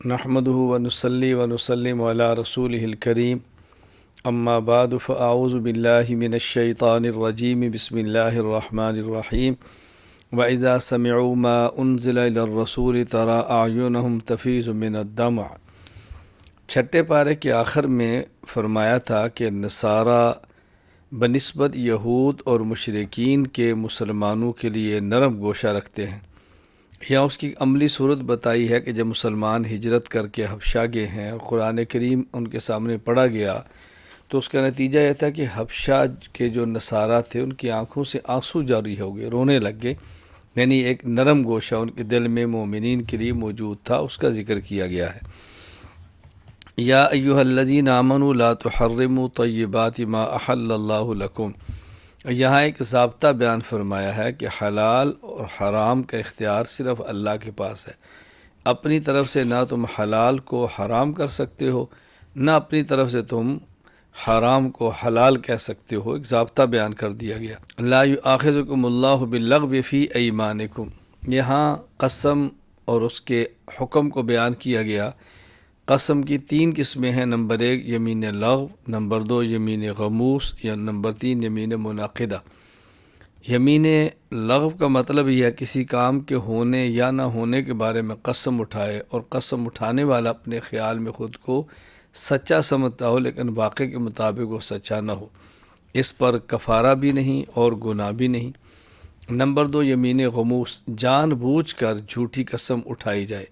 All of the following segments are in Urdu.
نحمده ونصلي ونسلم على رسوله الكريم اما بعد فاعوذ بالله من الشيطان الرجيم بسم الله الرحمن الرحيم واذا سمعوا ما انزل الى الرسول ترى اعينهم تفيض من الدمع۔ چھٹے پارے کے آخر میں فرمایا تھا کہ نصارہ بنسبت یہود اور مشرکین کے مسلمانوں کے لیے نرم گوشہ رکھتے ہیں۔ یہاں اس کی عملی صورت بتائی ہے کہ جب مسلمان ہجرت کر کے حبشہ گئے ہیں اور قرآن کریم ان کے سامنے پڑھا گیا تو اس کا نتیجہ یہ تھا کہ حبشہ کے جو نصارہ تھے ان کی آنکھوں سے آنسو جاری ہو گئے، رونے لگ گئے، یعنی ایک نرم گوشہ ان کے دل میں مومنین کے لیے موجود تھا، اس کا ذکر کیا گیا ہے۔ یا ایہا الذین آمنوا لا تحرموا طیبات ما احل اللہ لکم۔ یہاں ایک ضابطہ بیان فرمایا ہے کہ حلال اور حرام کا اختیار صرف اللہ کے پاس ہے۔ اپنی طرف سے نہ تم حلال کو حرام کر سکتے ہو، نہ اپنی طرف سے تم حرام کو حلال کہہ سکتے ہو، ایک ضابطہ بیان کر دیا گیا۔ لا یؤاخذکم اللہ باللغو فی ایمانکم، یہاں قسم اور اس کے حکم کو بیان کیا گیا۔ قسم کی 3 قسمیں ہیں، نمبر 1 یمین لغو، نمبر 2 یمین غموس، یا نمبر 3 یمین منعقدہ۔ یمین لغو کا مطلب یہ ہے کسی کام کے ہونے یا نہ ہونے کے بارے میں قسم اٹھائے اور قسم اٹھانے والا اپنے خیال میں خود کو سچا سمجھتا ہو لیکن واقع کے مطابق وہ سچا نہ ہو، اس پر کفارہ بھی نہیں اور گناہ بھی نہیں۔ نمبر 2 یمین غموس، جان بوجھ کر جھوٹی قسم اٹھائی جائے،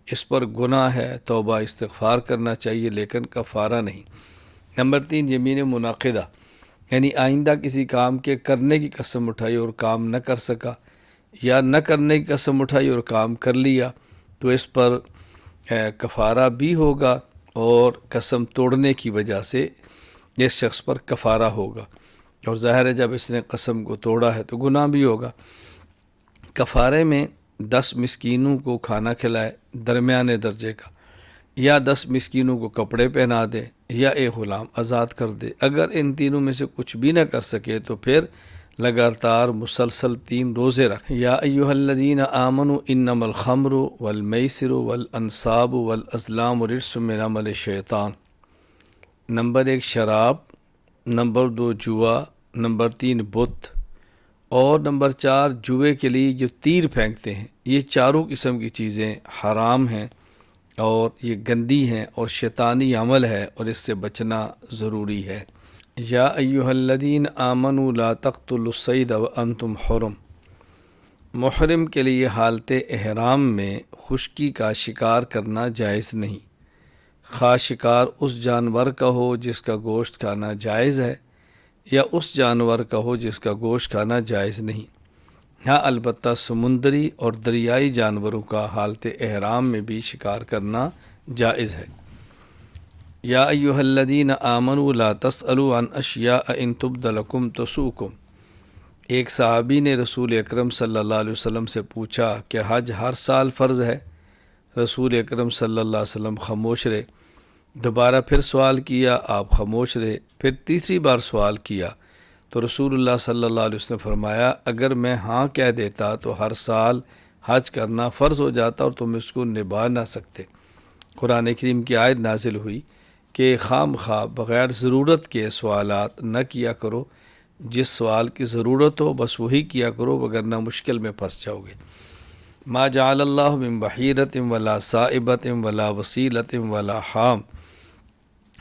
اس پر گناہ ہے، توبہ استغفار کرنا چاہیے لیکن کفارہ نہیں۔ نمبر 3 یمین منعقدہ، یعنی آئندہ کسی کام کے کرنے کی قسم اٹھائی اور کام نہ کر سکا، یا نہ کرنے کی قسم اٹھائی اور کام کر لیا، تو اس پر کفارہ بھی ہوگا اور قسم توڑنے کی وجہ سے اس شخص پر کفارہ ہوگا، اور ظاہر ہے جب اس نے قسم کو توڑا ہے تو گناہ بھی ہوگا۔ کفارے میں 10 مسکینوں کو کھانا کھلائے درمیانے درجے کا، یا 10 مسکینوں کو کپڑے پہنا دے، یا ایک غلام آزاد کر دے۔ اگر ان تینوں میں سے کچھ بھی نہ کر سکے تو پھر لگاتار مسلسل 3 روزے رکھ۔ یا ایہا الذین آمنوا انما الخمر والمیسر والانصاب والازلام رجس من عمل الشیطان۔ نمبر 1 شراب، نمبر 2 جوا، نمبر 3 بت، اور نمبر 4 جوئے کے لیے جو تیر پھینکتے ہیں۔ یہ چاروں قسم کی چیزیں حرام ہیں اور یہ گندی ہیں اور شیطانی عمل ہے، اور اس سے بچنا ضروری ہے۔ یا ایہا الذین آمنوا لا تقتلوا الصید وانتم حرم۔ محرم کے لیے حالت احرام میں خشکی کا شکار کرنا جائز نہیں، خواہ شکار اس جانور کا ہو جس کا گوشت کھانا جائز ہے، یا اس جانور کا ہو جس کا گوشت کھانا جائز نہیں۔ ہاں البتہ سمندری اور دریائی جانوروں کا حالت احرام میں بھی شکار کرنا جائز ہے۔ یا ایہا الذین آمنوا لا تسألوا عن اشیاء ان تبد لکم تسؤکم۔ ایک صحابی نے رسول اکرم صلی اللہ علیہ وسلم سے پوچھا کہ حج ہر سال فرض ہے؟ رسول اکرم صلی اللہ علیہ وسلم خاموش رہے۔ دوبارہ پھر سوال کیا، آپ خاموش رہے۔ پھر تیسری بار سوال کیا تو رسول اللہ صلی اللہ علیہ وسلم نے فرمایا، اگر میں ہاں کہہ دیتا تو ہر سال حج کرنا فرض ہو جاتا اور تم اس کو نبھا نہ سکتے۔ قرآن کریم کی آیت نازل ہوئی کہ خام خواہ بغیر ضرورت کے سوالات نہ کیا کرو، جس سوال کی ضرورت ہو بس وہی کیا کرو، وگرنہ مشکل میں پھنس جاؤ گے۔ ما جعل اللہ من بحیرۃ ولا صائبۃ ولا وصیلۃ ولا حام۔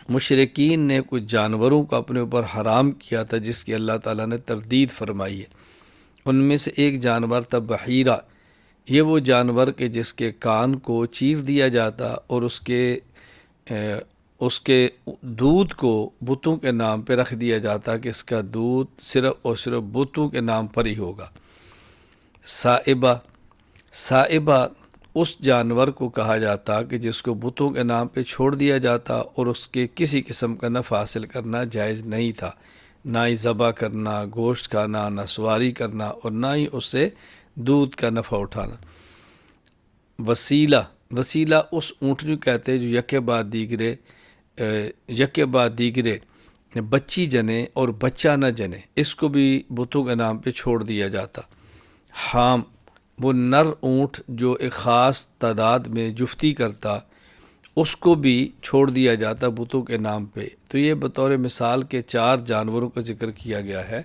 مشرکین نے کچھ جانوروں کو اپنے اوپر حرام کیا تھا جس کی اللہ تعالیٰ نے تردید فرمائی ہے۔ ان میں سے ایک جانور تھا بحیرہ، یہ وہ جانور کہ جس کے کان کو چیر دیا جاتا اور اس کے دودھ کو بتوں کے نام پہ رکھ دیا جاتا کہ اس کا دودھ صرف اور صرف بتوں کے نام پر ہی ہوگا۔ صائبہ اس جانور کو کہا جاتا کہ جس کو بتوں کے نام پہ چھوڑ دیا جاتا اور اس کے کسی قسم کا نفع حاصل کرنا جائز نہیں تھا، نہ ہی ذبح کرنا، گوشت کھانا، نہ سواری کرنا، اور نہ ہی اس سے دودھ کا نفع اٹھانا۔ وسیلہ اس اونٹنی کہتے جو یکے بعد دیگرے بچی جنے اور بچہ نہ جنے، اس کو بھی بتوں کے نام پہ چھوڑ دیا جاتا۔ حام وہ نر اونٹ جو ایک خاص تعداد میں جفتی کرتا اس کو بھی چھوڑ دیا جاتا بتوں کے نام پہ۔ تو یہ بطور مثال کے 4 جانوروں کا ذکر کیا گیا ہے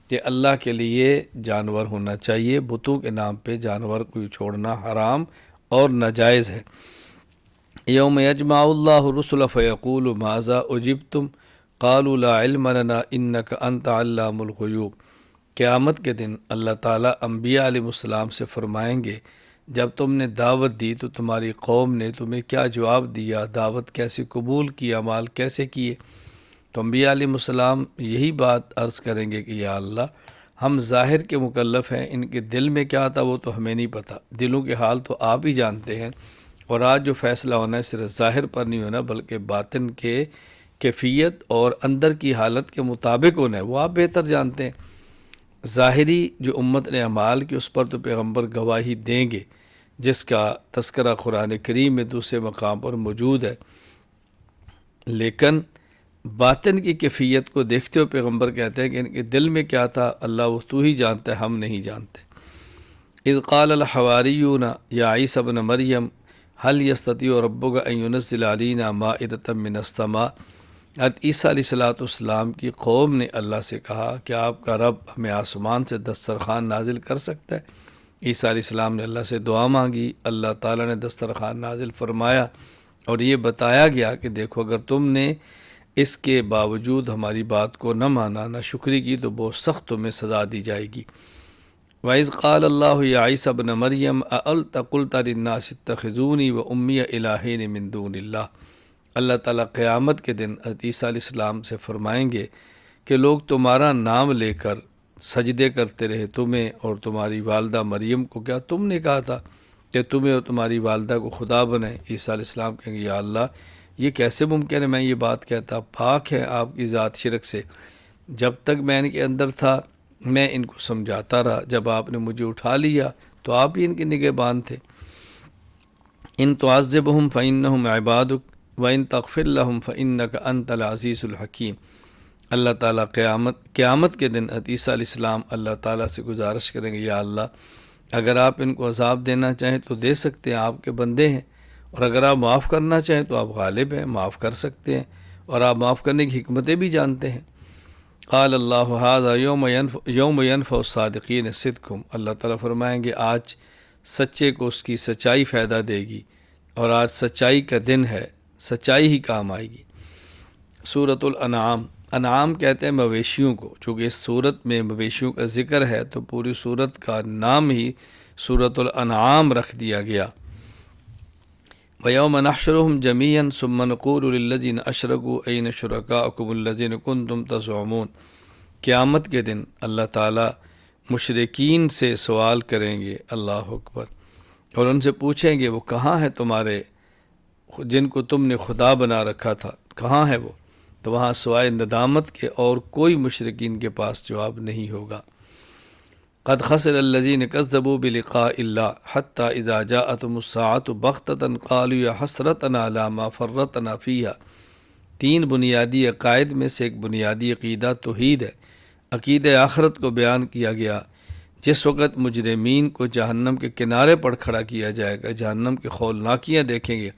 کہ اللہ کے لیے جانور ہونا چاہیے، بتوں کے نام پہ جانور کو چھوڑنا حرام اور ناجائز ہے۔ یوم یجمع اللہ الرسل فیقول ماذا اجبتم قالوا لا علم لنا انک انت علام الغیوب۔ قیامت کے دن اللہ تعالیٰ انبیاء علیہ السلام سے فرمائیں گے جب تم نے دعوت دی تو تمہاری قوم نے تمہیں کیا جواب دیا، دعوت کیسے قبول کی، اعمال کیسے کیے؟ تو انبیاء علیہ السلام یہی بات عرض کریں گے کہ یا اللہ ہم ظاہر کے مکلف ہیں، ان کے دل میں کیا تھا وہ تو ہمیں نہیں پتہ، دلوں کے حال تو آپ ہی جانتے ہیں، اور آج جو فیصلہ ہونا ہے صرف ظاہر پر نہیں ہونا بلکہ باطن کے کیفیت اور اندر کی حالت کے مطابق ہونا ہے، وہ آپ بہتر جانتے ہیں۔ ظاہری جو امت نے اعمال کی اس پر تو پیغمبر گواہی دیں گے، جس کا تذکرہ قرآن کریم میں دوسرے مقام پر موجود ہے، لیکن باطن کی کیفیت کو دیکھتے ہوئے پیغمبر کہتے ہیں کہ ان کے دل میں کیا تھا اللہ وہ تو ہی جانتا ہے، ہم نہیں جانتے۔ اذ قال الحواریون یا عیسی ابن مریم هل یستطیع ربک ان ینزل علینا مائدۃ من السماء۔ عیسیٰ علیہ السلام کی قوم نے اللہ سے کہا کہ آپ کا رب ہمیں آسمان سے دسترخوان نازل کر سکتا ہے۔ عیسیٰ علیہ السلام نے اللہ سے دعا مانگی، اللہ تعالیٰ نے دسترخوان نازل فرمایا، اور یہ بتایا گیا کہ دیکھو اگر تم نے اس کے باوجود ہماری بات کو نہ مانا، نہ شکری کی، تو بہت سخت تمہیں سزا دی جائے گی۔ وَإِذْ قَالَ اللَّهُ يَا عِيسَى ابْنَ مَرْيَمَ أَأَنْتَ قُلْتَ لِلنَّاسِ اتَّخِذُونِي وَأُمِّيَ إِلَٰهَيْنِ مِن دُونِ اللَّهِ۔ اللہ تعالیٰ قیامت کے دن حضرت عیسیٰ علیہ السلام سے فرمائیں گے کہ لوگ تمہارا نام لے کر سجدے کرتے رہے، تمہیں اور تمہاری والدہ مریم کو، کیا تم نے کہا تھا کہ تمہیں اور تمہاری والدہ کو خدا بنائے؟ عیسیٰ علیہ السلام کہیں گے یا اللہ یہ کیسے ممکن ہے، میں یہ بات کہتا، پاک ہے آپ کی ذات شرک سے۔ جب تک میں ان کے اندر تھا میں ان کو سمجھاتا رہا، جب آپ نے مجھے اٹھا لیا تو آپ ہی ان کے نگہبان تھے۔ ان تعذبہم فإنہم عبادک وإن تغفر لہم فإنک انت العزیز الحکیم۔ اللہ تعالیٰ قیامت کے دن عیسیٰ علیہ السلام اللہ تعالیٰ سے گزارش کریں گے یا اللہ اگر آپ ان کو عذاب دینا چاہیں تو دے سکتے ہیں، آپ کے بندے ہیں، اور اگر آپ معاف کرنا چاہیں تو آپ غالب ہیں، معاف کر سکتے ہیں، اور آپ معاف کرنے کی حکمتیں بھی جانتے ہیں۔ قال اللہ ھذا یوم ینفع الصادقین صدقہم۔ اللہ تعالیٰ فرمائیں گے آج سچے کو اس کی سچائی فائدہ دے گی، اور آج سچائی کا دن ہے، سچائی ہی کام آئے گی۔ سورۃ الانعام، انعام کہتے ہیں مویشیوں کو، چونکہ اس صورت میں مویشیوں کا ذکر ہے تو پوری صورت کا نام ہی سورۃ الانعام رکھ دیا گیا۔ وَيَوْمَ نَحْشُرُهُمْ جَمِيعًا ثُمَّ نَقُولُ لِلَّذِينَ أَشْرَكُوا أَيْنَ شُرَكَاؤُكُمُ الَّذِينَ كُنتُمْ تَزْعُمُونَ۔ قیامت کے دن اللہ تعالیٰ مشرکین سے سوال کریں گے، اللہ اکبر، اور ان سے پوچھیں گے وہ کہاں ہے تمہارے جن کو تم نے خدا بنا رکھا تھا، کہاں ہے وہ؟ تو وہاں سوائے ندامت کے اور کوئی مشرکین کے پاس جواب نہیں ہوگا۔ قد خسر الذین کذبوا بلقاء اللہ حتی اذا جاءتهم الساعة بغتة قالوا یا حسرتنا علی ما فرطنا فیہا۔ 3 بنیادی عقائد میں سے ایک بنیادی عقیدہ توحید ہے، عقیدہ آخرت کو بیان کیا گیا۔ جس وقت مجرمین کو جہنم کے کنارے پر کھڑا کیا جائے گا، جہنم کی ہولناکیاں دیکھیں گے،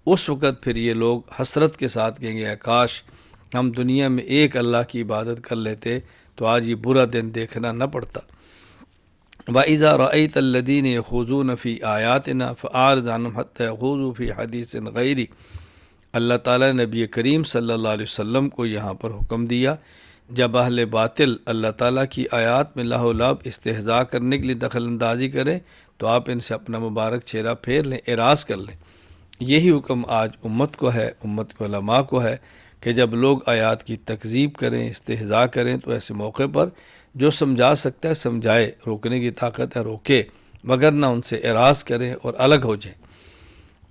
اس وقت پھر یہ لوگ حسرت کے ساتھ کہیں گے کاش ہم دنیا میں ایک اللہ کی عبادت کر لیتے تو آج یہ برا دن دیکھنا نہ پڑتا۔ وَإِذَا رَأَيْتَ الَّذِينَ يَخُوضُونَ فِي آيَاتِنَا فَأَعْرِضْ عَنْهُمْ حَتَّى يَخُوضُوا فِي حَدِيثٍ غَيْرِهِ۔ اللہ تعالیٰ نے نبی کریم صلی اللہ علیہ وسلم کو یہاں پر حکم دیا جب اہل باطل اللہ تعالیٰ کی آیات میں لاہ و لعب استہزاء کرنے کے لیے دخل اندازی کریں تو آپ ان سے اپنا مبارک چہرہ پھیر لیں، اعراض کر لیں۔ یہی حکم آج امت کو ہے، امت کے علماء کو ہے کہ جب لوگ آیات کی تکذیب کریں، استہزاء کریں تو ایسے موقع پر جو سمجھا سکتا ہے سمجھائے، روکنے کی طاقت ہے روکے، مگر نہ ان سے اعراض کریں اور الگ ہو جائیں۔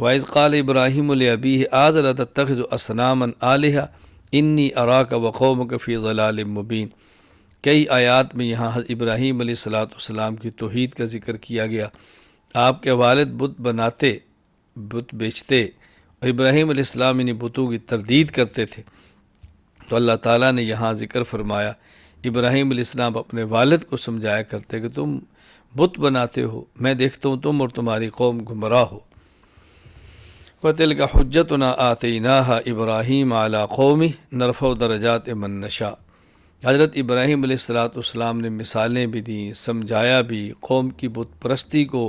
وَإِذْ قَالَ إِبْرَاهِيمُ لِأَبِيهِ آزَرَ تَتَّخِذُ أَصْنَامًا آلِهَةً إِنِّي أَرَاكَ وَقَوْمَكَ فِي ضَلَالٍ مُبِينٍ۔ کئی آیات میں یہاں حضرت ابراہیم علیہ السلام کی توحید کا ذکر کیا گیا۔ آپ کے والد بت بناتے، بت بیچتے، اور ابراہیم علیہ السلام انہیں بتوں کی تردید کرتے تھے، تو اللہ تعالیٰ نے یہاں ذکر فرمایا ابراہیم علیہ السلام اپنے والد کو سمجھایا کرتے کہ تم بت بناتے ہو، میں دیکھتا ہوں تم اور تمہاری قوم گمراہ ہو۔ فتلک حجتنا آتیناہا ابراہیم علی قومی نرفع درجات من نشاء۔ حضرت ابراہیم علیہ السلام نے مثالیں بھی دیں، سمجھایا بھی، قوم کی بت پرستی کو،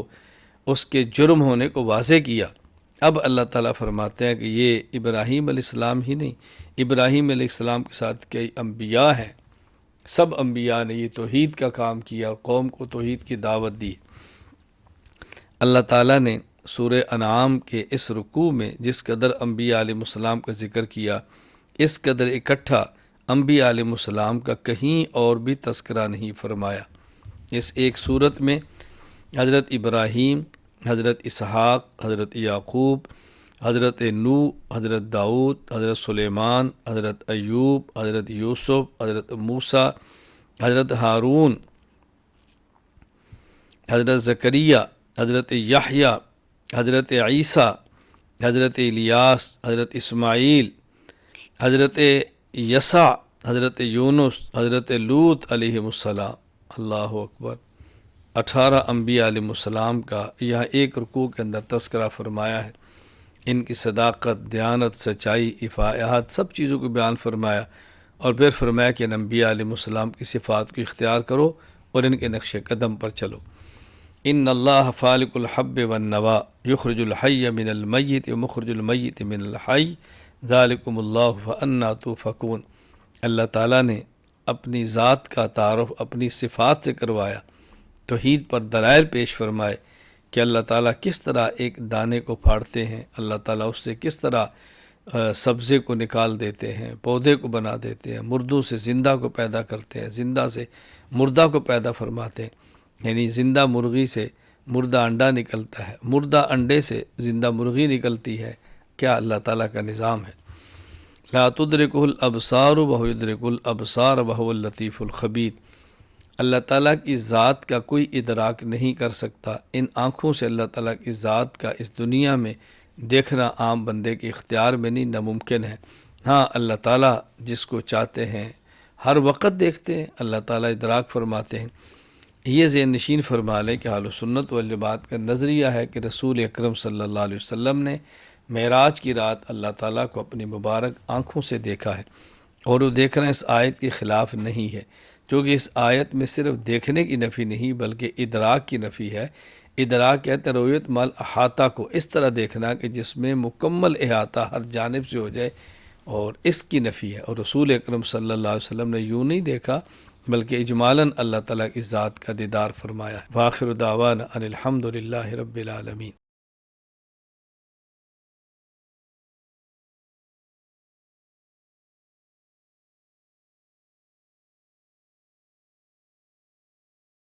اس کے جرم ہونے کو واضح کیا۔ اب اللہ تعالیٰ فرماتے ہیں کہ یہ ابراہیم علیہ السلام ہی نہیں، ابراہیم علیہ السلام کے ساتھ کئی انبیاء ہیں، سب انبیاء نے یہ توحید کا کام کیا اور قوم کو توحید کی دعوت دی۔ اللہ تعالیٰ نے سورہ انعام کے اس رکوع میں جس قدر انبیاء علیہ السلام کا ذکر کیا، اس قدر اکٹھا انبیاء علیہ السلام کا کہیں اور بھی تذکرہ نہیں فرمایا۔ اس ایک صورت میں حضرت ابراہیم، حضرت اسحاق، حضرت یعقوب، حضرت نوح، حضرت داؤد، حضرت سلیمان، حضرت ایوب، حضرت یوسف، حضرت موسیٰ، حضرت ہارون، حضرت زکریا، حضرت یحییٰ، حضرت عیسیٰ، حضرت الیاس، حضرت اسماعیل، حضرت یسع، حضرت یونس، حضرت لوط علیہ السلام، اللہ اکبر، 18 انبیاء علیہ السلام کا یہاں ایک رکوع کے اندر تذکرہ فرمایا ہے۔ ان کی صداقت، دیانت، سچائی، افاعت، سب چیزوں کو بیان فرمایا، اور پھر فرمایا کہ ان انبیاء علیہ السلام کی صفات کو اختیار کرو اور ان کے نقش قدم پر چلو۔ ان اللہ فالق الحب والنوا یخرج الحی من المیت ومخرج المیت من الحی ذالکم اللہ فانا توفکون۔ اللہ تعالیٰ نے اپنی ذات کا تعارف اپنی صفات سے کروایا، توحید پر دلائل پیش فرمائے کہ اللہ تعالیٰ کس طرح ایک دانے کو پھاڑتے ہیں، اللہ تعالیٰ اس سے کس طرح سبزے کو نکال دیتے ہیں، پودے کو بنا دیتے ہیں، مردوں سے زندہ کو پیدا کرتے ہیں، زندہ سے مردہ کو پیدا فرماتے ہیں، یعنی زندہ مرغی سے مردہ انڈا نکلتا ہے، مردہ انڈے سے زندہ مرغی نکلتی ہے۔ کیا اللہ تعالیٰ کا نظام ہے۔ لا تدرکہ الابصار وہو یدرک الابصار وہو اللطیف الخبیر۔ اللہ تعالیٰ کی ذات کا کوئی ادراک نہیں کر سکتا، ان آنکھوں سے اللہ تعالیٰ کی ذات کا اس دنیا میں دیکھنا عام بندے کے اختیار میں نہیں، ناممکن ہے۔ ہاں اللہ تعالیٰ جس کو چاہتے ہیں ہر وقت دیکھتے ہیں، اللہ تعالیٰ ادراک فرماتے ہیں۔ یہ ذہن نشین فرما لیں کہ اہل سنت والجماعت کا نظریہ ہے کہ رسول اکرم صلی اللہ علیہ وسلم نے معراج کی رات اللہ تعالیٰ کو اپنی مبارک آنکھوں سے دیکھا ہے، اور وہ دیکھنا اس آیت کے خلاف نہیں ہے، کیونکہ اس آیت میں صرف دیکھنے کی نفی نہیں بلکہ ادراک کی نفی ہے۔ ادراک کہتے ہیں رؤیت مال احاطہ کو، اس طرح دیکھنا کہ جس میں مکمل احاطہ ہر جانب سے ہو جائے، اور اس کی نفی ہے۔ اور رسول اکرم صلی اللہ علیہ وسلم نے یوں نہیں دیکھا بلکہ اجمالاً اللہ تعالیٰ کی ذات کا دیدار فرمایا ہے۔ وآخر دعوانا ان الحمد للہ رب العالمین۔